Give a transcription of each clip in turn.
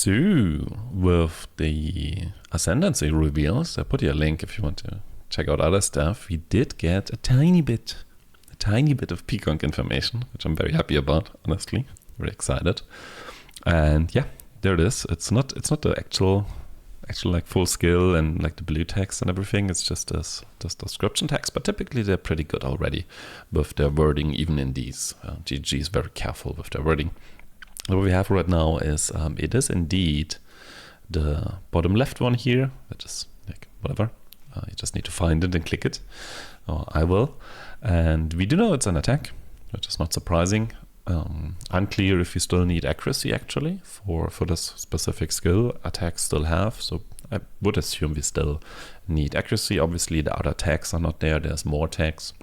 So, with the ascendency reveals, I put you a link if you want to check out other stuff. We did get a tiny bit of Peacock information, which I'm very happy about, honestly. Very excited. And yeah, there it is. It's not the actual like full skill and like the blue text and everything. It's just this description text, but typically they're pretty good already with their wording, even in these. GG is very careful with their wording. What we have right now is it is indeed the bottom left one here, which is like whatever. You just need to find it and click it. I will. And we do know it's an attack, which is not surprising. Unclear if you still need accuracy actually for this specific skill. Attacks still have, so I would assume we still need accuracy. Obviously the other tags are not there. There's more tags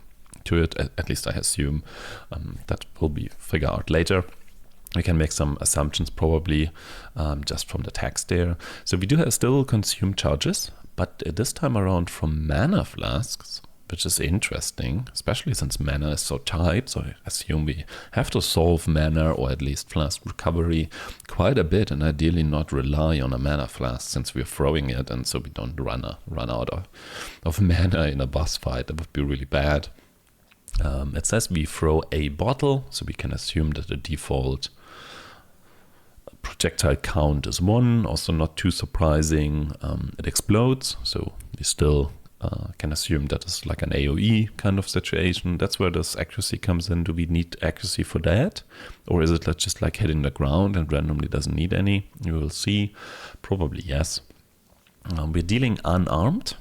to it, at least I assume. That will be figured out later. We can make some assumptions probably just from the text there. So we do have still consume charges, but this time around from mana flasks, which is interesting, especially since mana is so tight. So I assume we have to solve mana or at least flask recovery quite a bit, and ideally not rely on a mana flask since we're throwing it, and so we don't run out of mana in a boss fight. That would be really bad. It says we throw a bottle, so we can assume that the default projectile count is 1, also not too surprising. It explodes, so we still can assume that it's like an AoE kind of situation. That's where this accuracy comes in. Do we need accuracy for that? Or is it just like hitting the ground and randomly doesn't need any? You will see. Probably yes. We're dealing unarmed.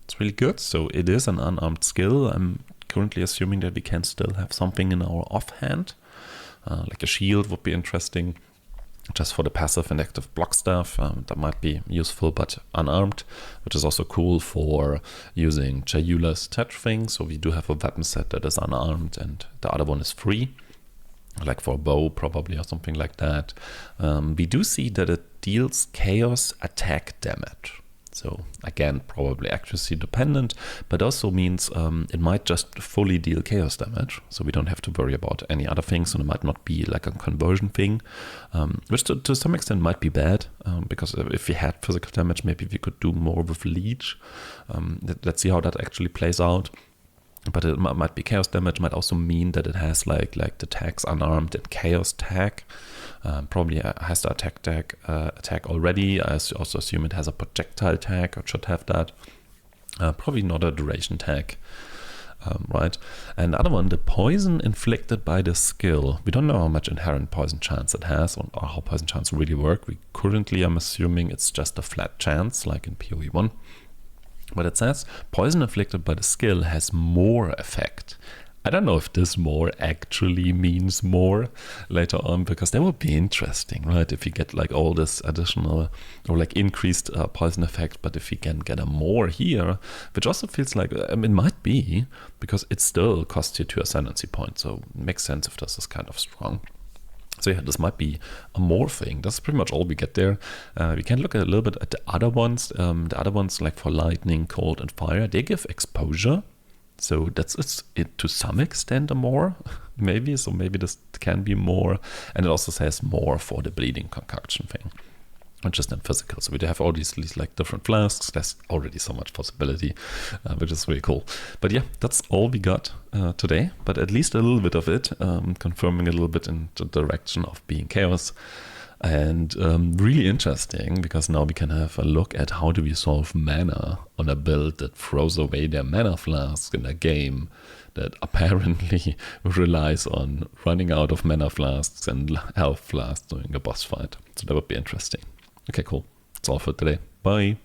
It's really good. So it is an unarmed skill. I'm currently assuming that we can still have something in our offhand. Like a shield would be interesting. Just for the passive and active block stuff, that might be useful, but unarmed, which is also cool for using Jayula's touch thing. So we do have a weapon set that is unarmed and the other one is free, like for a bow probably or something like that. We do see that it deals chaos attack damage. So again, probably accuracy dependent, but also means it might just fully deal chaos damage. So we don't have to worry about any other things, and it might not be like a conversion thing, which to some extent might be bad, because if we had physical damage, maybe we could do more with leech. Let's see how that actually plays out. But it might be chaos damage, might also mean that it has like the tags unarmed and chaos tag. Probably has the attack already. I also assume it has a projectile tag, or should have that. Probably not a duration tag, right? And the other one, the poison inflicted by the skill. We don't know how much inherent poison chance it has, or how poison chance really work. We currently, I'm assuming it's just a flat chance, like in PoE 1. But it says poison inflicted by the skill has more effect. I don't know if this more actually means more later on, because that would be interesting, right? If you get like all this additional or like increased poison effect, but if you can get a more here, which also feels like, I mean, it might be, because it still costs you 2 ascendancy points. So it makes sense if this is kind of strong. So yeah, this might be a more thing. That's pretty much all we get there. We can look a little bit at the other ones. The other ones, like for lightning, cold, and fire, they give exposure. So that's it to some extent a more, maybe. So maybe this can be more. And it also says more for the bleeding concoction thing, which is then physical. So we have all these like different flasks. There's already so much possibility, which is really cool. But yeah, that's all we got today. But at least a little bit of it, confirming a little bit in the direction of being chaos. And really interesting, because now we can have a look at how do we solve mana on a build that throws away their mana flask in a game that apparently relies on running out of mana flasks and health flasks during a boss fight. So that would be interesting. Okay, cool. That's all for today. Bye.